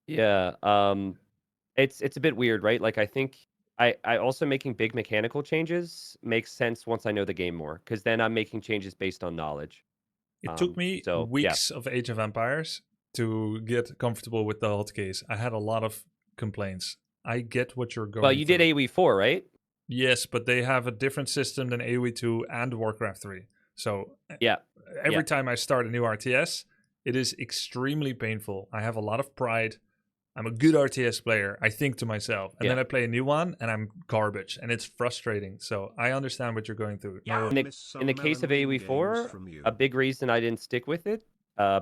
Yeah. It's a bit weird, right? Like I think I also making big mechanical changes makes sense once I know the game more, because then I'm making changes based on knowledge. It took me So yeah. weeks of Age of Empires to get comfortable with the hotkeys. I had a lot of complaints. I get what you're going Well, you through. did AoE4, right? Yes, but they have a different system than AoE 2 and Warcraft 3. So Yeah. every time I start a new RTS, it is extremely painful. I have a lot of pride. I'm a good RTS player, I think to myself. And then I play a new one and I'm garbage. And it's frustrating. So I understand what you're going through. No, In the case of AoE4, a big reason I didn't stick with it,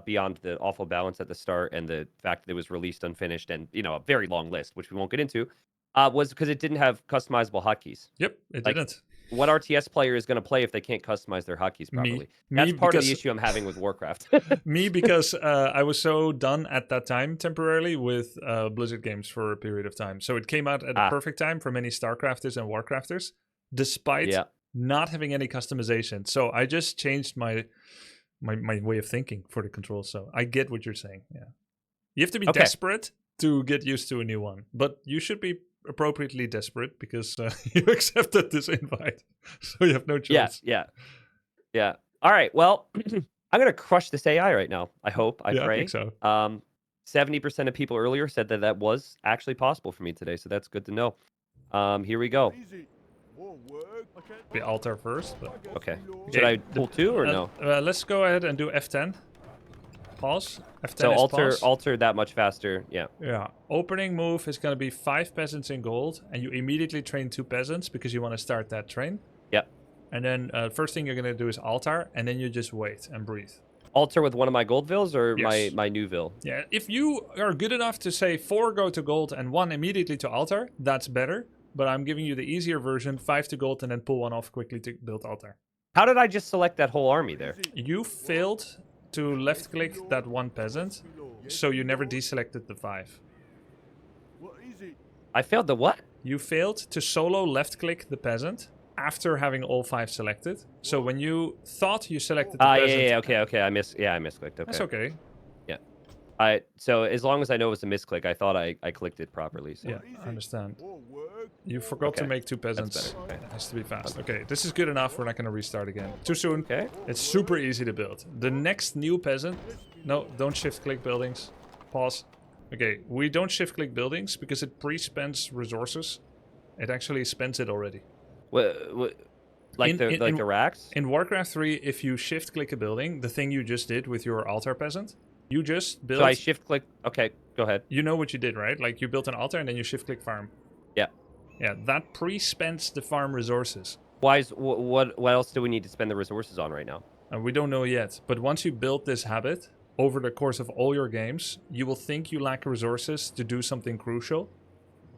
beyond the awful balance at the start and the fact that it was released unfinished and, a very long list, which we won't get into, was because it didn't have customizable hotkeys. Yep, it Like, didn't. what RTS player is going to play if they can't customize their hotkeys properly? That's part of the issue I'm having with Warcraft. Me, because I was so done at that time temporarily with Blizzard games for a period of time. So it came out at a perfect time for many StarCrafters and Warcrafters, despite not having any customization. So I just changed my way of thinking for the controls. So I get what you're saying. Yeah, you have to be desperate to get used to a new one, but you should be appropriately desperate because you accepted this invite, so you have no choice. Yeah. All right. Well, I'm gonna crush this AI right now. I hope. I pray. I think so. 70% of people earlier said that was actually possible for me today, so that's good to know. Here we go. The altar first. But... Okay. Should I pull 2 or no? Let's go ahead and do F10. Pause. F10 so is alter that much faster. Yeah. Yeah. Opening move is going to be 5 peasants in gold, and you immediately train 2 peasants because you want to start that train. Yep. And then first thing you're going to do is altar, and then you just wait and breathe. Altar with one of my gold vills or my new vill? Yeah. If you are good enough to say 4 go to gold and 1 immediately to altar, that's better. But I'm giving you the easier version, 5 to gold, and then pull 1 off quickly to build altar. How did I just select that whole army there? You failed to left-click that 1 peasant, so you never deselected the 5. I failed the what? You failed to solo left-click the peasant after having all 5 selected. So when you thought you selected the peasant... Okay. I misclicked. Okay. That's okay. Yeah. So as long as I know it was a misclick, I thought I clicked it properly. So. Yeah, I understand. You forgot to make 2 peasants. Okay. It has to be fast. Okay, this is good enough. We're not going to restart again. Too soon. Okay. It's super easy to build. The next new peasant... No, don't shift-click buildings. Pause. Okay, we don't shift-click buildings because it pre-spends resources. It actually spends it already. What? Like the racks? In Warcraft 3, if you shift-click a building, the thing you just did with your altar peasant, you just built... So I shift-click... Okay, go ahead. You know what you did, right? Like, you built an altar and then you shift-click farm. Yeah. Yeah, that pre-spends the farm resources. What else do we need to spend the resources on right now? We don't know yet. But once you build this habit, over the course of all your games, you will think you lack resources to do something crucial,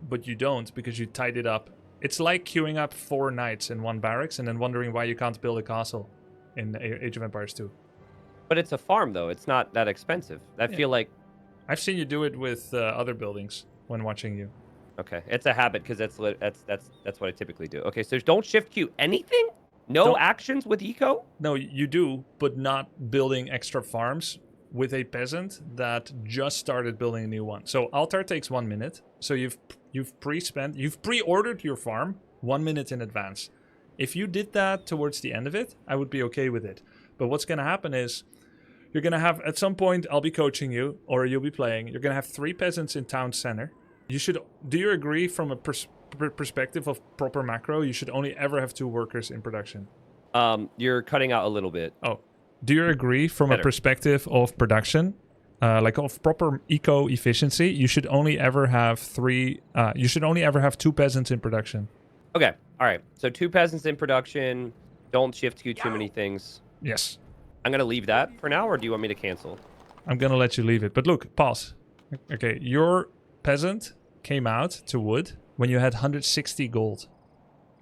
but you don't because you tied it up. It's like queuing up 4 knights in 1 barracks and then wondering why you can't build a castle in Age of Empires 2. But it's a farm, though. It's not that expensive. I feel like... I've seen you do it with other buildings when watching you. Okay, it's a habit because that's what I typically do. Okay, so don't shift queue anything? No actions with eco? No, you do, but not building extra farms with a peasant that just started building a new one. So altar takes 1 minute. So you've pre-ordered your farm 1 minute in advance. If you did that towards the end of it, I would be okay with it. But what's going to happen is you're going to have, at some point, I'll be coaching you or you'll be playing. You're going to have 3 peasants in town center. Do you agree from a perspective of proper macro, you should only ever have 2 workers in production? You're cutting out a little bit. Oh. Do you agree from a perspective of production, like of proper eco efficiency, you should only ever have 2 peasants in production? Okay. All right. So 2 peasants in production. Don't shift queue too many things. Yes. I'm going to leave that for now, or do you want me to cancel? I'm going to let you leave it. But look, pause. Okay. Your peasant came out to wood when you had 160 gold.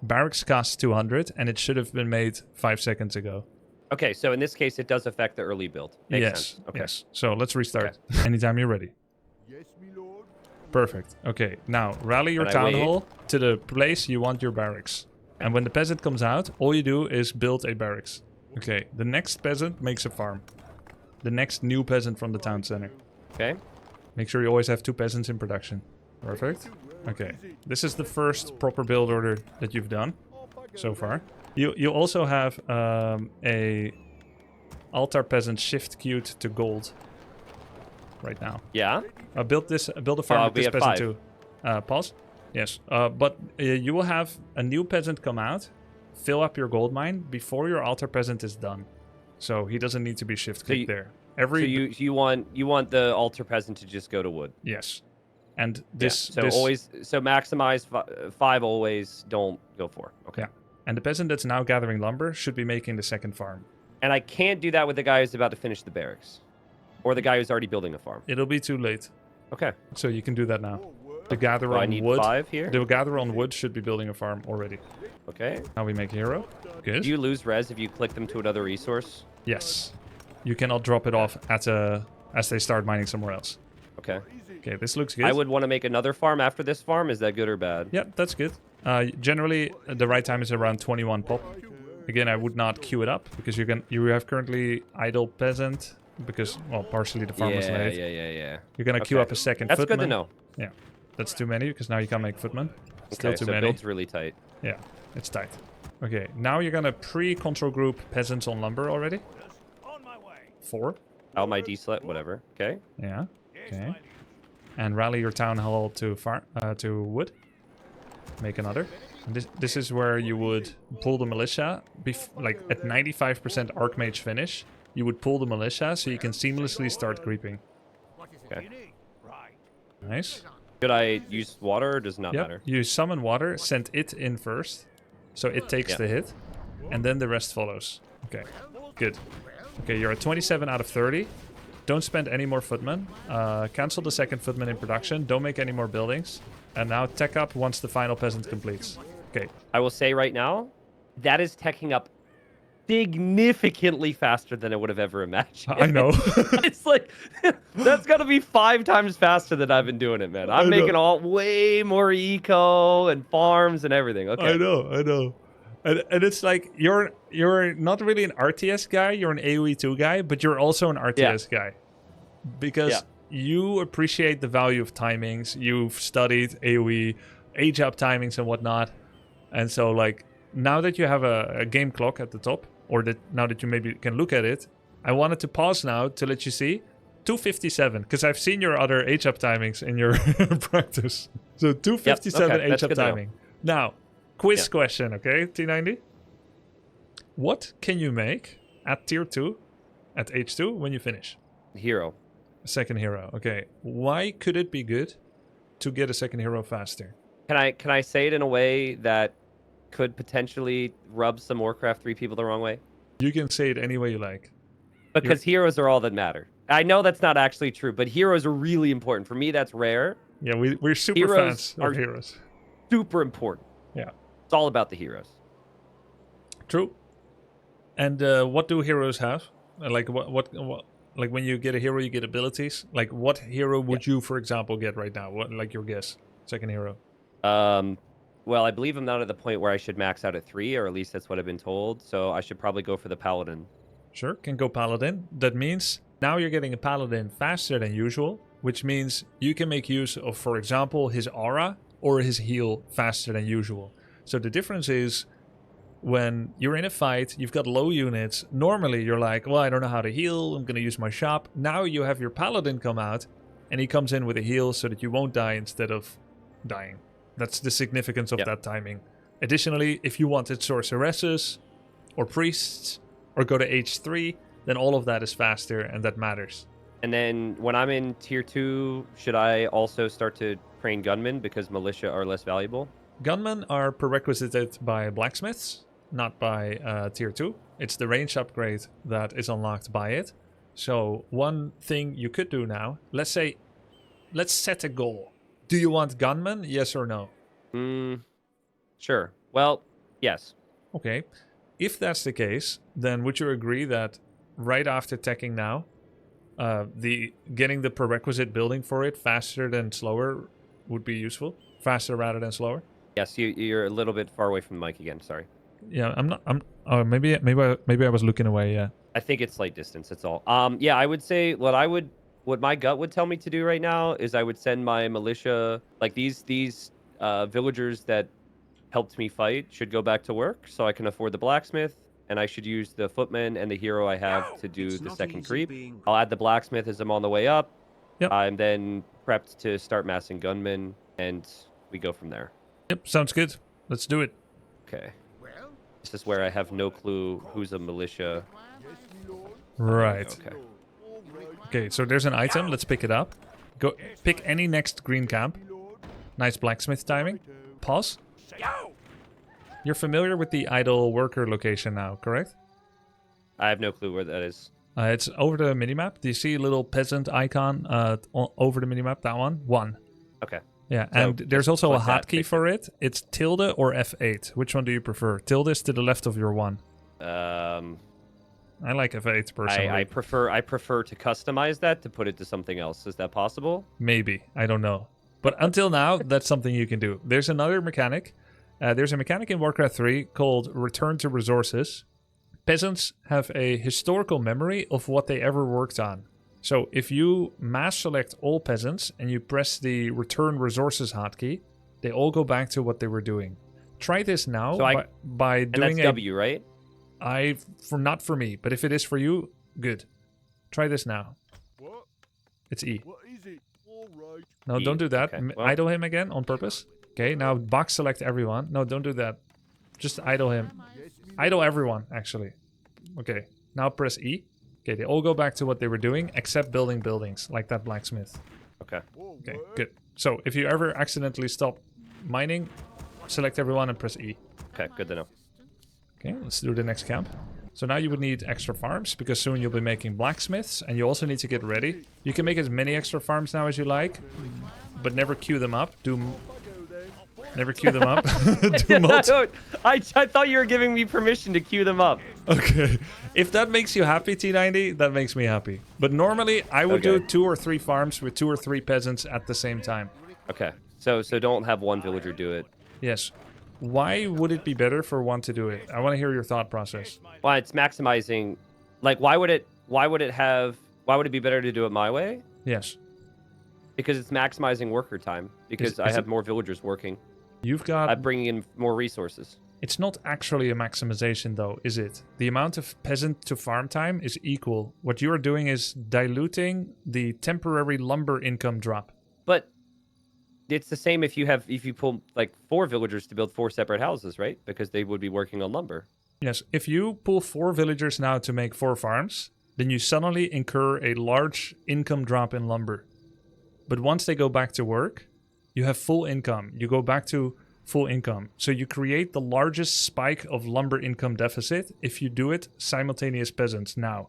Barracks cost 200, and it should have been made 5 seconds ago. Okay, so in this case, it does affect the early build. Makes sense. Okay. Yes. So let's restart. Anytime you're ready. Yes, my lord. Perfect. Okay, now rally your town hall to the place you want your barracks. And when the peasant comes out, all you do is build a barracks. Okay, the next peasant makes a farm. The next new peasant from the town center. Okay. Make sure you always have 2 peasants in production. Perfect. Okay. This is the first proper build order that you've done so far. You also have a altar peasant shift queued to gold right now. Yeah. Build a farm with this peasant 5. too. Pause. Yes. But you will have a new peasant come out, fill up your gold mine before your altar peasant is done. So he doesn't need to be shift clicked there. So you want the altar peasant to just go to wood. Yes. And this always maximize 5 always, don't go 4. Okay. Yeah. And the peasant that's now gathering lumber should be making the second farm. And I can't do that with the guy who's about to finish the barracks. Or the guy who's already building a farm. It'll be too late. Okay. So you can do that now. The gatherer I on need wood. 5 here. The gatherer on wood should be building a farm already. Okay. Now we make hero. Good. Do you lose res if you click them to another resource? Yes. You cannot drop it off as they start mining somewhere else. Okay. Okay, this looks good. I would want to make another farm after this farm. Is that good or bad? Yeah, that's good. Generally, the right time is around 21 pop. Again, I would not queue it up because you have currently idle peasant because, well, partially the farm was late. Yeah. You're gonna queue up a second That's footman. good to know. Yeah, that's too many because now you can't make footman. Still Okay, too so many. build's really tight. Yeah, it's tight. Okay, now you're gonna pre-control group peasants on lumber already. 4. Out my D-slet, whatever. Okay. Yeah. Okay. And rally your town hall to wood. Make another. And this is where you would pull the militia, like at 95% Archmage finish. You would pull the militia so you can seamlessly start creeping. Okay. Nice. Should I use water or does it not Yep. matter? You summon water, send it in first, so it takes the hit, and then the rest follows. Okay. Good. Okay, you're at 27 out of 30. Don't spend any more footmen. Cancel the second footman in production. Don't make any more buildings. And now tech up once the final peasant completes. Okay. I will say right now, that is teching up significantly faster than I would have ever imagined. I know. It's like, that's got to be 5 times faster than I've been doing it, man. I'm making way more eco and farms and everything. Okay. I know. And it's like, you're not really an RTS guy, you're an AoE 2 guy, but you're also an RTS guy. Because you appreciate the value of timings, you've studied AoE, age-up timings and whatnot. And so, like, now that you have a game clock at the top, or now that you maybe can look at it, I wanted to pause now to let you see 257, because I've seen your other age-up timings in your practice. So 257 age-up timing. Now, quiz question, okay, T90? What can you make at tier 2, at H2, when you finish? Hero. Second hero, okay. Why could it be good to get a second hero faster? Can I say it in a way that could potentially rub some Warcraft 3 people the wrong way? You can say it any way you like. Because heroes are all that matter. I know that's not actually true, but heroes are really important. For me, that's rare. Yeah, we're super fans of heroes. Super important. Yeah. It's all about the heroes. True. And what do heroes have? Like what like when you get a hero, you get abilities. Like what hero would you, for example, get right now? What, like, your guess? Second hero. Well, I believe I'm not at the point where I should max out at 3, or at least that's what I've been told. So I should probably go for the Paladin. Sure, can go Paladin. That means now you're getting a Paladin faster than usual, which means you can make use of, for example, his aura or his heal faster than usual. So the difference is, when you're in a fight, you've got low units. Normally, you're like, well, I don't know how to heal. I'm going to use my shop. Now you have your Paladin come out, and he comes in with a heal so that you won't die instead of dying. That's the significance of that timing. Additionally, if you wanted sorceresses or priests or go to H3, then all of that is faster, and that matters. And then when I'm in tier 2, should I also start to train gunmen because militia are less valuable? Gunmen are prerequisited by blacksmiths, not by tier 2. It's the range upgrade that is unlocked by it. So one thing you could do now, let's set a goal. Do you want gunmen? Yes or no? Sure. Well, yes. Okay. If that's the case, then would you agree that right after teching now, getting the prerequisite building for it faster than slower would be useful? Faster rather than slower? Yes, you're a little bit far away from the mic again. Sorry. Yeah, I'm not. Maybe I was looking away. Yeah. I think it's slight distance. That's all. Yeah, I would say what I would what my gut would tell me to do right now is I would send my militia, like these villagers that helped me fight should go back to work so I can afford the blacksmith, and I should use the footman and the hero I have to do the second creep. I'll add the blacksmith as I'm on the way up. Yep. I'm then prepped to start massing gunmen, and we go from there. Yep, sounds good. Let's do it. Okay. This is where I have no clue who's a militia. Right. Okay. Okay, so there's an item. Let's pick it up. Go pick any next green camp. Nice blacksmith timing. Pause. You're familiar with the idle worker location now, correct? I have no clue where that is. It's over the minimap. Do you see a little peasant icon over the minimap? That one? One. Okay. Yeah, So and there's also a click that, hotkey for it. It's tilde or F8. Which one do you prefer? Tilde is to the left of your one. I like F8 personally. I prefer to customize that to put it to something else. Is that possible? Maybe. I don't know. But until now, that's something you can do. There's another mechanic. There's a mechanic in Warcraft 3 called Return to Resources. Peasants have a historical memory of what they ever worked on. So if you mass select all peasants and you press the Return Resources hotkey, they all go back to what they were doing. Try this now by doing and that's W, right? Not for me, but if it is for you, good. Try this now. What? It's E. What is it? All right. No, E. don't do that. Okay, well. Idle him again on purpose. Okay, now box select everyone. No, don't do that. Just idle him. Idle everyone, actually. Okay, now press E. Okay, they all go back to what they were doing, except building buildings, like that blacksmith. Okay. Okay, good. So, if you ever accidentally stop mining, select everyone and press E. Okay, good to know. Okay, let's do the next camp. So now you would need extra farms, because soon you'll be making blacksmiths, and you also need to get ready. You can make as many extra farms now as you like, but never queue them up. Never queue them up. I thought you were giving me permission to queue them up. Okay. If that makes you happy, T90, that makes me happy. But normally, I would do 2 or 3 farms with 2 or 3 peasants at the same time. Okay. So don't have one villager do it. Yes. Why would it be better for one to do it? I want to hear your thought process. Well, it's maximizing. Like, why would it be better to do it my way? Yes. Because it's maximizing worker time. Because I have more villagers working. You've got... I'm bringing in more resources. It's not actually a maximization, though, is it? The amount of peasant to farm time is equal. What you're doing is diluting the temporary lumber income drop. But it's the same if you pull like 4 villagers to build 4 separate houses, right? Because they would be working on lumber. Yes, if you pull 4 villagers now to make 4 farms, then you suddenly incur a large income drop in lumber. But once they go back to work, you have full income. You go back to full income. So you create the largest spike of lumber income deficit if you do it simultaneous peasants now.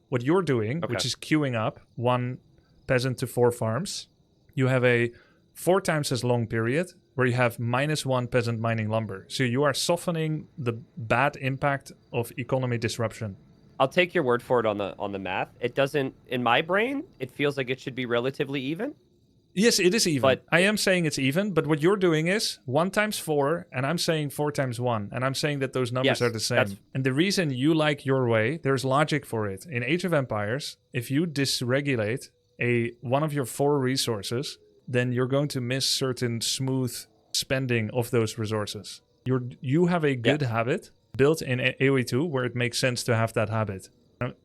What you're doing, which is queuing up 1 peasant to 4 farms, you have a 4 times as long period where you have -1 peasant mining lumber. So you are softening the bad impact of economy disruption. I'll take your word for it on the math. It doesn't, in my brain, it feels like it should be relatively even. Yes, it is even. But I am saying it's even, but what you're doing is 1 times 4, and I'm saying 4 times 1, and I'm saying that those numbers are the same. And the reason you like your way, there's logic for it. In Age of Empires, if you dysregulate one of your 4 resources, then you're going to miss certain smooth spending of those resources. You have a good habit built in AoE2 where it makes sense to have that habit.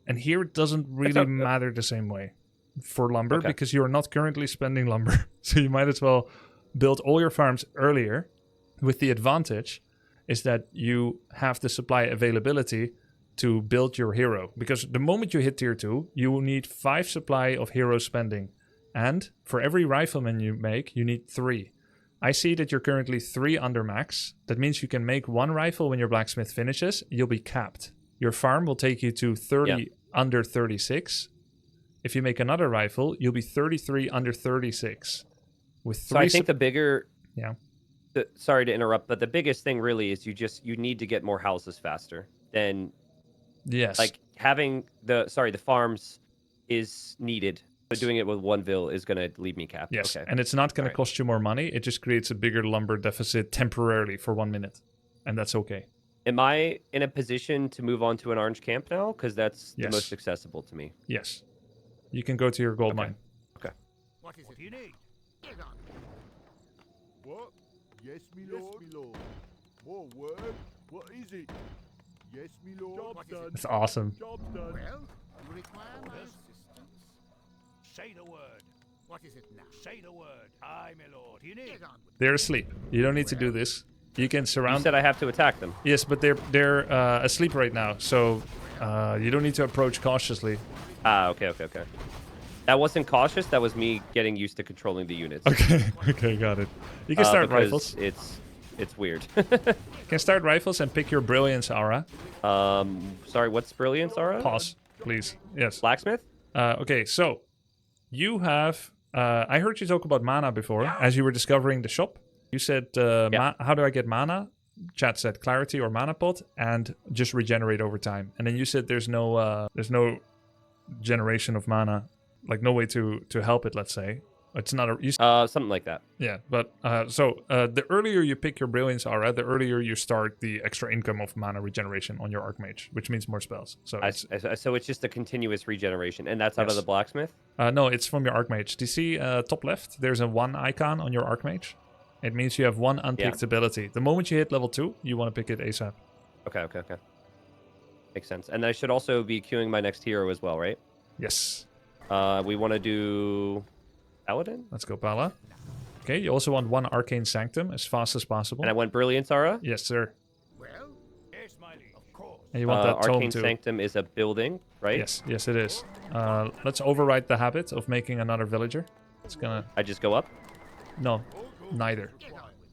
And here it doesn't really matter the same way for lumber because you're not currently spending lumber. So you might as well build all your farms earlier, with the advantage is that you have the supply availability to build your hero. Because the moment you hit tier 2, you will need 5 supply of hero spending. And for every rifleman you make, you need 3. I see that you're currently 3 under max. That means you can make 1 rifle when your blacksmith finishes. You'll be capped. Your farm will take you to 30 under 36. If you make another rifle, you'll be 33 under 36. With 3 so I think the bigger... Yeah. Sorry to interrupt, but the biggest thing really is you need to get more houses faster. Then... Yes. Like, having the farms is needed. But doing it with 1 vill is going to leave me capped. Yes, and it's not going to cost you more money. It just creates a bigger lumber deficit temporarily for 1 minute. And that's okay. Am I in a position to move on to an orange camp now? Because that's the most accessible to me. Yes. you can go to your gold Okay. mine. Okay. What do you need? Get on. What? Yes, me lord. Yes, me lord. More word? What is it? Yes, me lord. Job's done. It's awesome. Job's done. Well, you require my assistance. Say the word. What is it now? Say the word. Aye, my lord. You need. Get on with They're asleep. You don't need to do this. You can You surround. said I have to attack them. Yes, but they're asleep right now, so you don't need to approach cautiously. Ah, okay. That wasn't cautious. That was me getting used to controlling the units. Okay, okay, got it. You can start because rifles. It's weird. You can start rifles and pick your brilliance aura. Sorry, what's brilliance, Aura? Pause, please. Yes. Blacksmith? Okay, so you have. I heard you talk about mana before as you were discovering the shop. You said, how do I get mana? Chat said clarity or mana pot and just regenerate over time. And then you said there's no generation of mana, like no way to help it. Let's say it's not a. Something like that. Yeah, but the earlier you pick your brilliance aura, the earlier you start the extra income of mana regeneration on your archmage, which means more spells. So So it's just a continuous regeneration, and that's out of Yes. the blacksmith. no, it's from your archmage. Do you see top left? There's a 1 icon on your archmage. It means you have 1 unpicked ability. The moment you hit level 2, you want to pick it ASAP. Okay. Makes sense. And I should also be queuing my next hero as well, right? Yes. We want to do Paladin, Let's go, Pala. Okay, you also want 1 arcane sanctum as fast as possible. and I went Brilliance Aura. Yes, sir. well, yes, Smiley. Of course. And you want that tome Arcane too. Sanctum is a building, right? Yes, it is. Let's override the habit of making another villager. It's gonna... I just go up. No, neither.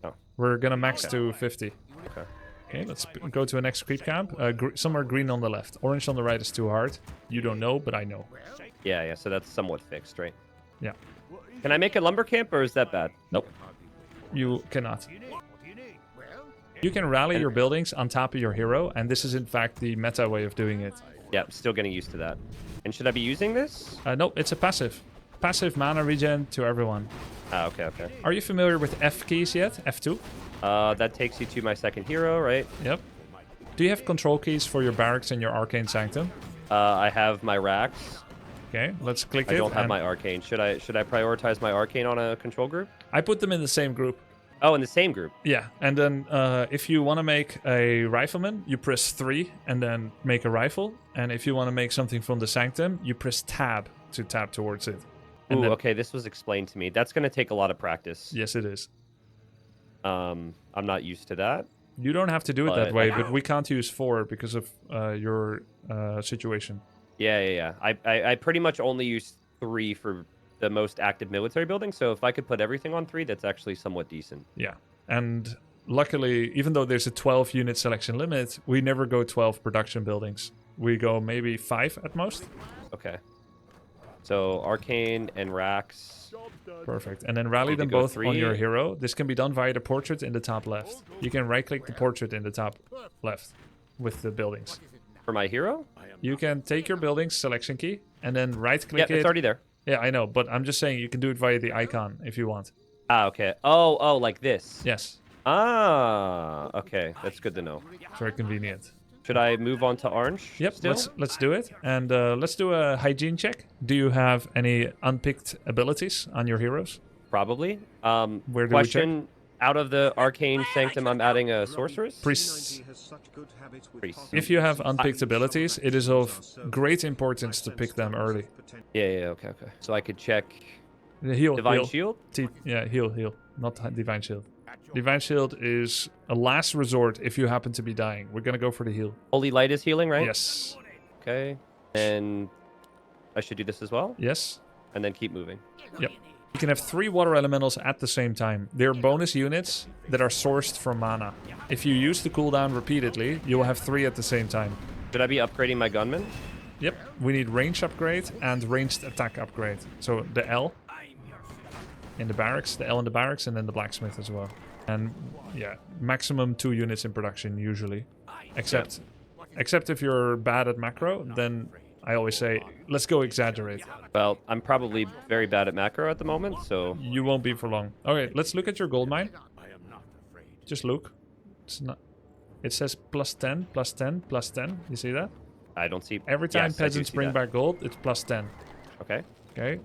Oh. We're gonna max to 50. Okay. Okay, let's go to a next creep camp. Somewhere green on the left. Orange on the right is too hard. You don't know, but I know. Yeah. So that's somewhat fixed, right? Yeah. Can I make a lumber camp, or is that bad? Nope. You cannot. What do you need? Well, You can rally your buildings on top of your hero, and this is in fact the meta way of doing it. Yeah, still getting used to that. And should I be using this? No, it's a passive. Passive mana regen to everyone. Ah, okay. Are you familiar with F keys yet? F2? That takes you to my second hero, right? Yep. Do you have control keys for your barracks and your arcane sanctum? I have my racks. Okay, let's click I it. don't have and my arcane. Should I prioritize my arcane on a control group? I put them in the same group. Oh, in the same group. Yeah, and then if you want to make a rifleman, you press 3 and then make a rifle. And if you want to make something from the sanctum, you press tab to tap towards it. And Ooh, then, okay, this was explained to me. That's going to take a lot of practice. Yes, it is. I'm not used to that. You don't have to do it But that way, I- but we can't use 4 because of your situation. Yeah. I pretty much only use 3 for the most active military buildings. So if I could put everything on 3, that's actually somewhat decent. Yeah, and luckily, even though there's a 12 unit selection limit, we never go 12 production buildings. We go maybe 5 at most. Okay. So arcane and racks. Perfect. And then rally Need to them go both on your 3. hero. This can be done via the portrait in the top left. You can right-click the portrait in the top left with the buildings. For my hero? You can take your buildings selection key and then Yeah, right-click it's it. already there. Yeah, I know, but I'm just saying you can do it via the icon if you want. Ah, okay. Oh, like this. Yes, Ah, okay. That's good to know. very convenient. Should I move on to orange? Yep, Still? let's do it. And let's do a hygiene check. Do you have any unpicked abilities on your heroes? Probably. Where do Question: out of the arcane sanctum, I'm adding a sorceress. Priests. Priest. If you have unpicked abilities, it is of great importance to pick them early. Yeah. Okay. So I could check Heal, divine heal. shield. Heal. Not divine shield. Divine shield is a last resort if you happen to be dying. We're gonna go for the heal. Holy light is healing, right? Yes. Okay. And I should do this as well, Yes. and then keep moving. Yep. You can have 3 water elementals at the same time. They're bonus units that are sourced from mana. If you use the cooldown repeatedly, you will have 3 at the same time. Should I be upgrading my gunman? Yep. We need range upgrade and ranged attack upgrade. So the L in the barracks, the L in the barracks, and then the blacksmith as well. And yeah, maximum 2 units in production usually. Except if you're bad at macro, then I always say, let's go exaggerate. Well, I'm probably very bad at macro at the moment, so You won't be for long. Okay, let's look at your gold mine. Just look. It's not. It says plus 10, plus 10, plus 10. You see that? I don't see. Every time Yes, I do peasants see bring that. back gold, it's plus 10. Okay. Okay,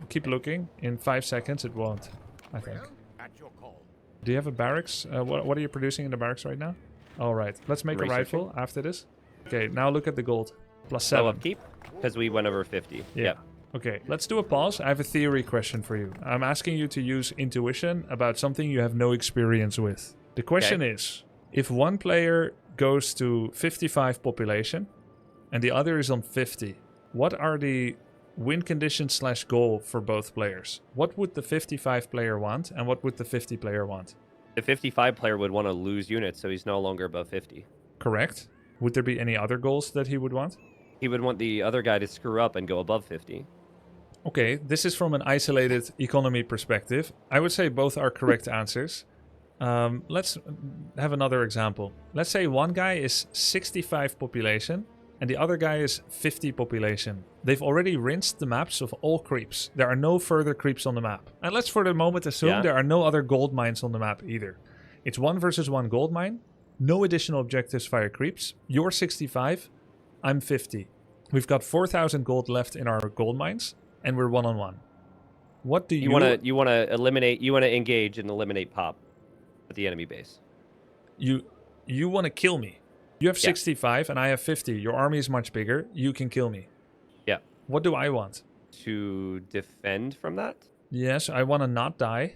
keep looking. In 5 seconds, it won't, I think. At your call. Do you have a barracks? What are you producing in the barracks right now? All right, let's make a rifle after this. Okay, now look at the gold. +7. Low upkeep, because we went over 50. Yeah. Yep. Okay, let's do a pause. I have a theory question for you. I'm asking you to use intuition about something you have no experience with. The question is, if one player goes to 55 population and the other is on 50, what are the win conditions / goal for both players? What would the 55 player want and what would the 50 player want? The 55 player would want to lose units, so he's no longer above 50. Correct. Would there be any other goals that he would want? He would want the other guy to screw up and go above 50. Okay, this is from an isolated economy perspective. I would say both are correct answers. Let's have another example. Let's say one guy is 65 population and the other guy is 50 population. They've already rinsed the maps of all creeps. There are no further creeps on the map. And let's for the moment assume there are no other gold mines on the map either. It's 1 versus 1 gold mine. No additional objectives via creeps. You're 65, I'm 50. We've got 4,000 gold left in our gold mines. And we're 1-on-1. What do you want to eliminate? You want to engage and eliminate pop at the enemy base. You want to kill me. You have 65 and I have 50. Your army is much bigger. You can kill me. Yeah. What do I want? To defend from that? Yes, I want to not die,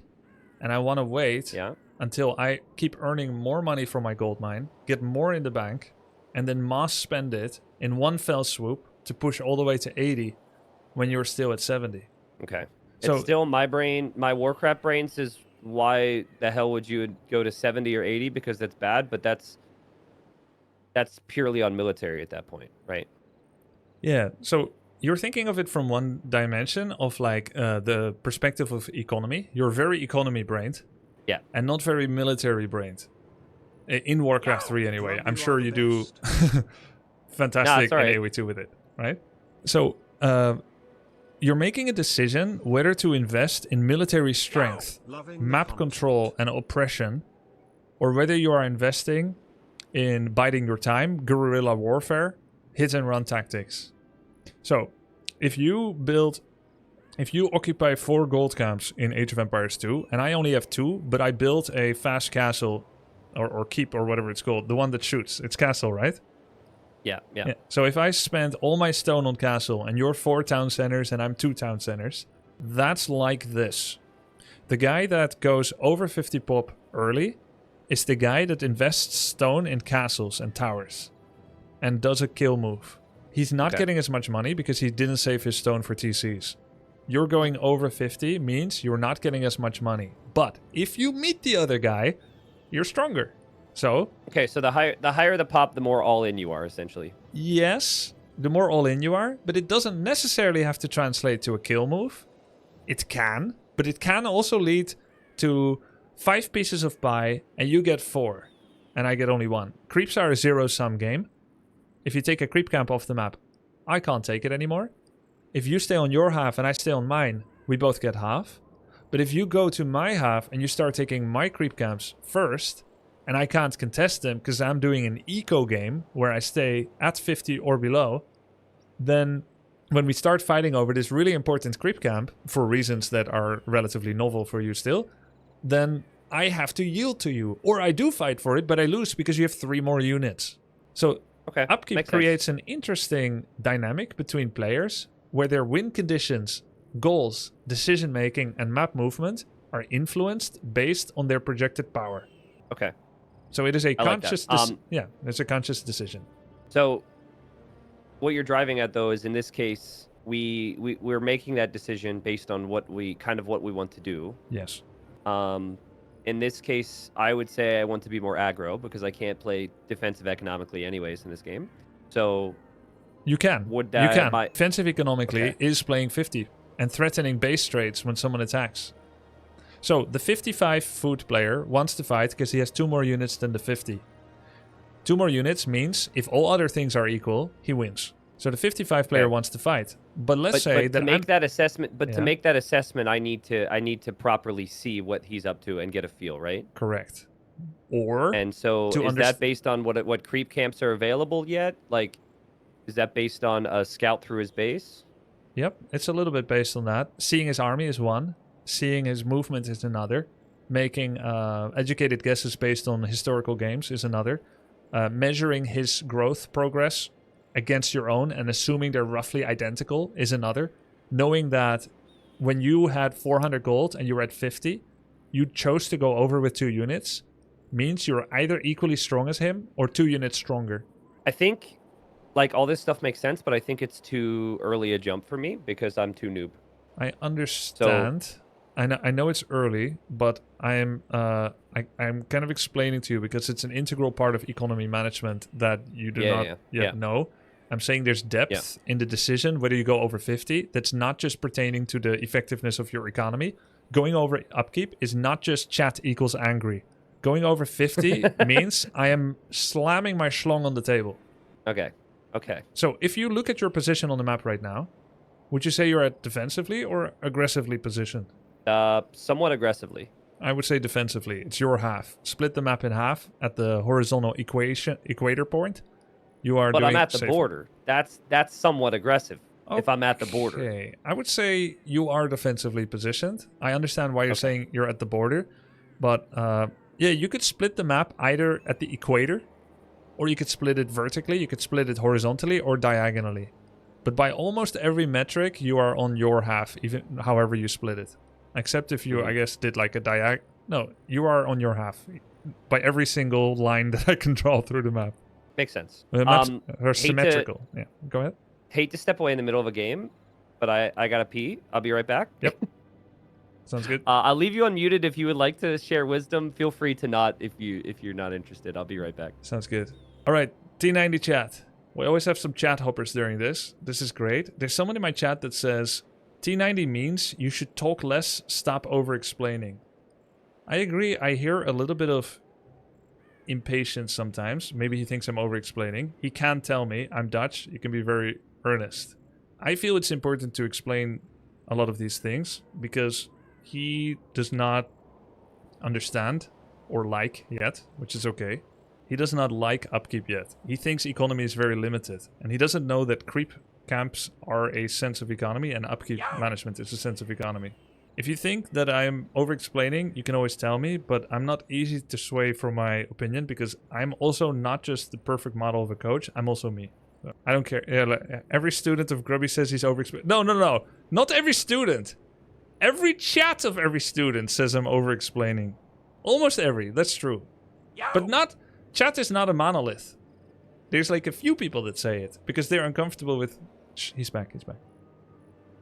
and I want to wait until I keep earning more money from my gold mine, get more in the bank, and then mass spend it in one fell swoop to push all the way to 80. When you're still at 70. Okay. So it's still my Warcraft brain says, why the hell would you go to 70 or 80? Because that's bad, but that's purely on military at that point, right? Yeah. So you're thinking of it from one dimension of like the perspective of economy. You're very economy brained. Yeah. And not very military brained. In Warcraft 3 anyway. I'm sure you do fantastic in AoE2 with it, right? So you're making a decision whether to invest in military strength, map control, and oppression, or whether you are investing in biding your time, guerrilla warfare, hit and run tactics. So, if you occupy 4 gold camps in Age of Empires 2, and I only have 2, but I built a fast castle, or keep, or whatever it's called, the one that shoots. It's castle, right? Yeah. So if I spend all my stone on castle and you're 4 town centers and I'm 2 town centers, that's like this. The guy that goes over 50 pop early is the guy that invests stone in castles and towers and does a kill move. He's not getting as much money because he didn't save his stone for TCs. You're going over 50 means you're not getting as much money. But if you meet the other guy, you're stronger. So so the higher the pop, the more all in you are, essentially. Yes, the more all in you are, but it doesn't necessarily have to translate to a kill move. It can, but it can also lead to 5 pieces of pie and you get 4 and I get only 1. Creeps are a zero-sum game. If you take a creep camp off the map, I can't take it anymore. If you stay on your half and I stay on mine, we both get half. But if you go to my half and you start taking my creep camps first, and I can't contest them because I'm doing an eco game where I stay at 50 or below, then when we start fighting over this really important creep camp, for reasons that are relatively novel for you still, then I have to yield to you. Or I do fight for it, but I lose because you have 3 more units. So upkeep creates an interesting dynamic between players where their win conditions, goals, decision-making, and map movement are influenced based on their projected power. Okay. So it is a conscious it's a conscious decision. So what you're driving at, though, is in this case, we're making that decision based on what we want to do. Yes. In this case, I would say I want to be more aggro because I can't play defensive economically anyways in this game. So you can. Defensive economically is playing 50 and threatening base trades when someone attacks. So the 55 food player wants to fight because he has 2 more units than the 50. 2 more units means if all other things are equal, he wins. So the 55 player wants to fight. But to make that assessment, I need to properly see what he's up to and get a feel, right? Correct. And so is that based on what creep camps are available yet? Like, is that based on a scout through his base? Yep, it's a little bit based on that. Seeing his army is one. Seeing his movement is another. Making educated guesses based on historical games is another. Measuring his growth progress against your own and assuming they're roughly identical is another. Knowing that when you had 400 gold and you were at 50, you chose to go over with 2 units, means you're either equally strong as him or 2 units stronger. I think, like, all this stuff makes sense, but I think it's too early a jump for me because I'm too noob. I understand. So, I know it's early, but I'm kind of explaining to you because it's an integral part of economy management that you do not yet know. I'm saying there's depth in the decision whether you go over 50. That's not just pertaining to the effectiveness of your economy. Going over upkeep is not just chat equals angry. Going over 50 means I am slamming my schlong on the table. Okay. So if you look at your position on the map right now, would you say you're at defensively or aggressively positioned? Somewhat aggressively. I would say defensively. It's your half. Split the map in half at the horizontal equator point. You are. But I'm at the border. That's somewhat aggressive. Okay. If I'm at the border. Okay. I would say you are defensively positioned. I understand why you're saying you're at the border, but yeah, you could split the map either at the equator, or you could split it vertically. You could split it horizontally or diagonally. But by almost every metric, you are on your half, even however you split it. Except if you, I guess, did like a diag. No, you are on your half by every single line that I can draw through the map. Makes sense. The maps are symmetrical. Yeah, go ahead. Hate to step away in the middle of a game, but I gotta pee. I'll be right back. Yep. Sounds good. I'll leave you unmuted if you would like to share wisdom. Feel free to not if you're not interested. I'll be right back. Sounds good. All right, T90 chat. We always have some chat hoppers during this. This is great. There's someone in my chat that says T90 means you should talk less, stop over-explaining. I agree. I hear a little bit of impatience sometimes. Maybe he thinks I'm over-explaining. He can tell me. I'm Dutch. You can be very earnest. I feel it's important to explain a lot of these things because he does not understand or like yet, which is okay. He does not like upkeep yet. He thinks economy is very limited. And he doesn't know that creep camps are a sense of economy and upkeep management is a sense of economy. If you think that I'm over-explaining, you can always tell me, but I'm not easy to sway from my opinion because I'm also not just the perfect model of a coach, I'm also me. So I don't care. Yeah, like, every student of Grubby says he's over-explaining. No. Not every student. Every chat of every student says I'm over-explaining. Almost every. That's true. But not... Chat is not a monolith. There's like a few people that say it because they're uncomfortable with... Shh, he's back.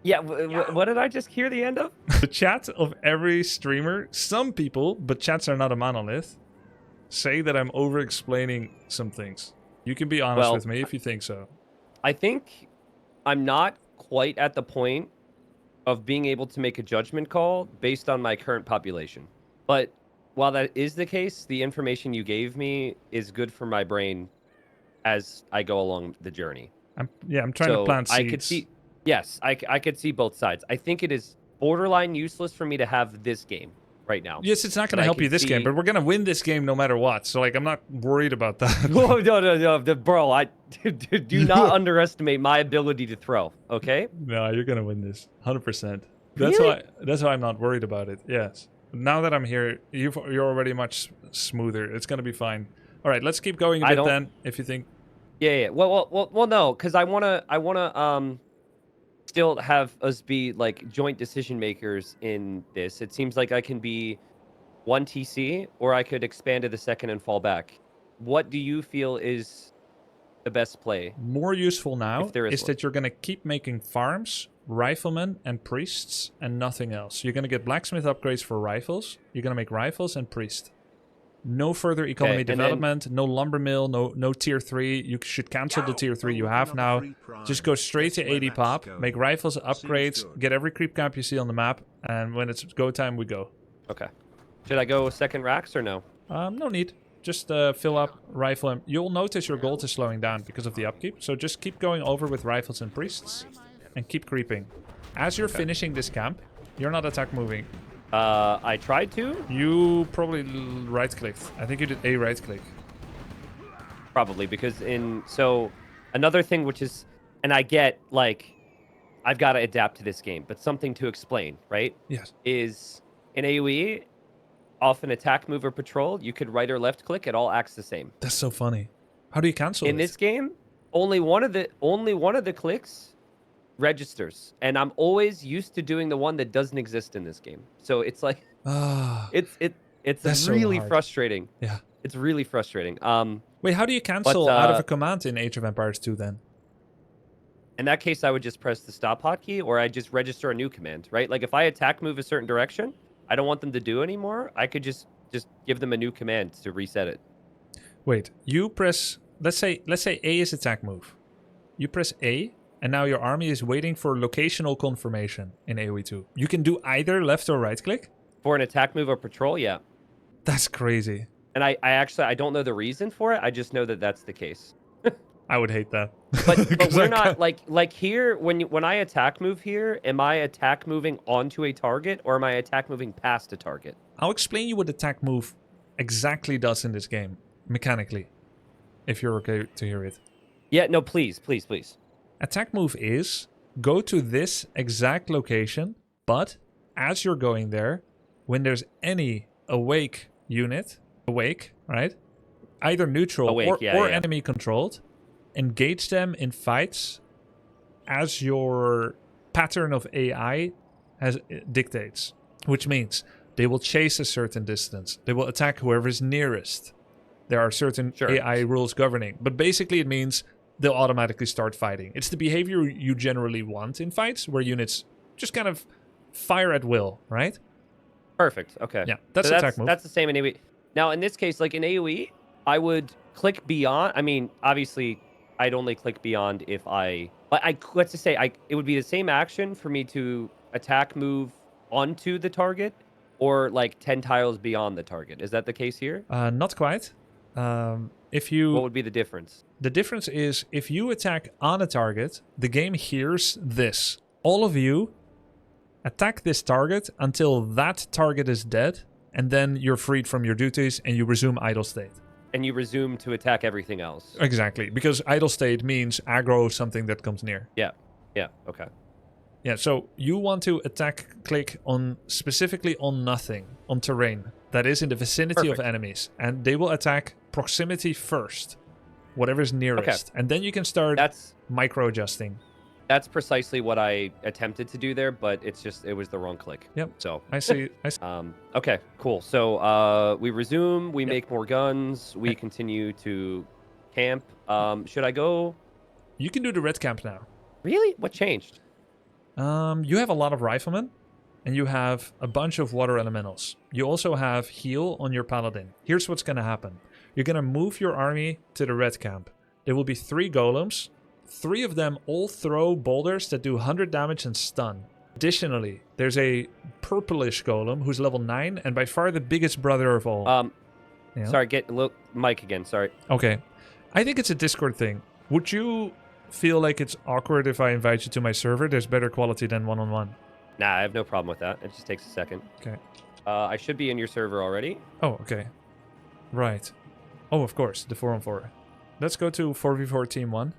Yeah, what did I just hear the end of? The chat of every streamer, some people, but chats are not a monolith, say that I'm over-explaining some things. You can be honest with me if you think so. I think I'm not quite at the point of being able to make a judgment call based on my current population. But while that is the case, the information you gave me is good for my brain as I go along the journey. I'm trying to plant seeds. I could see, yes, I could see both sides. I think it is borderline useless for me to have this game right now. Yes, it's not going to help you this game, but we're going to win this game no matter what. So, like, I'm not worried about that. Whoa, no, bro, do not underestimate my ability to throw, okay? No, you're going to win this, 100%. Really? That's why I'm not worried about it, yes. Now that I'm here, you're already much smoother. It's going to be fine. All right, let's keep going a bit then, if you think... Yeah. Well, no, because I wanna still have us be like joint decision makers in this. It seems like I can be one TC, or I could expand to the second and fall back. What do you feel is the best play? More useful now is that you're going to keep making farms, riflemen, and priests, and nothing else. You're going to get blacksmith upgrades for rifles. You're going to make rifles and priest. No further economy development, no lumber mill, no tier 3. You should cancel the tier 3 you have now. Just go straight to 80 pop, make rifles, upgrades, get every creep camp you see on the map, and when it's go time, we go. Okay. Should I go second racks or no? No need. Just fill up rifle. And you'll notice your gold is slowing down because of the upkeep, so just keep going over with rifles and priests, and keep creeping. As you're finishing this camp, you're not attack moving. I tried to. You probably right-clicked. I think you did a right-click. Probably, because so another thing which is, and I get, like, I've got to adapt to this game. But something to explain, right? Yes. Is in AoE, off an attack, move, or patrol, you could right or left click. It all acts the same. That's so funny. How do you cancel in it? this game? Only one of the clicks registers, and I'm always used to doing the one that doesn't exist in this game. So it's like, it's really frustrating. Yeah, it's really frustrating. Wait, how do you cancel out of a command in Age of Empires 2 then? In that case, I would just press the stop hotkey, or I just register a new command, right? Like if I attack move a certain direction, I don't want them to do anymore. I could just give them a new command to reset it. Wait, you press, let's say A is attack move. You press A, and now your army is waiting for locational confirmation in AoE 2. You can do either left or right click? For an attack move or patrol, yeah. That's crazy. And I actually don't know the reason for it. I just know that that's the case. I would hate that. But we're not like here when I attack move here, am I attack moving onto a target or am I attack moving past a target? I'll explain you what attack move exactly does in this game, mechanically, if you're okay to hear it. Yeah, no, please. Attack move is go to this exact location, but as you're going there, when there's any awake unit, right? Either neutral or enemy controlled, engage them in fights as your pattern of AI dictates, which means they will chase a certain distance. They will attack whoever is nearest. There are certain AI rules governing, but basically it means they'll automatically start fighting. It's the behavior you generally want in fights, where units just kind of fire at will, right? Perfect. Okay. Yeah, that's attack move. That's the same in AoE. Now, in this case, like in AoE, I would click beyond. I mean, obviously, I'd only click beyond if let's just say it would be the same action for me to attack move onto the target or like 10 tiles beyond the target. Is that the case here? Not quite. What would be the difference? The difference is if you attack on a target, the game hears this. All of you attack this target until that target is dead, and then you're freed from your duties and you resume idle state. And you resume to attack everything else. Exactly, because idle state means aggro something that comes near. Yeah, okay. Yeah, so you want to attack click on specifically on nothing, on terrain that is in the vicinity of enemies, and they will attack proximity first, whatever's nearest, and then you can start micro adjusting. That's precisely what I attempted to do there, but it was the wrong click. Yep. So I see. Okay, cool. So we resume. We make more guns. We continue to camp. Should I go? You can do the red camp now. Really? What changed? You have a lot of riflemen, and you have a bunch of water elementals. You also have heal on your paladin. Here's what's going to happen. You're going to move your army to the red camp. There will be 3 golems. 3 of them all throw boulders that do 100 damage and stun. Additionally, there's a purplish golem who's level 9 and by far the biggest brother of all. Sorry, get a little mic again. Sorry. Okay. I think it's a Discord thing. Would you feel like it's awkward if I invite you to my server? There's better quality than one-on-one. Nah, I have no problem with that. It just takes a second. Okay. I should be in your server already. Oh, okay. Right. Oh, of course, the 4-on-4. Let's go to 4v4 team 1.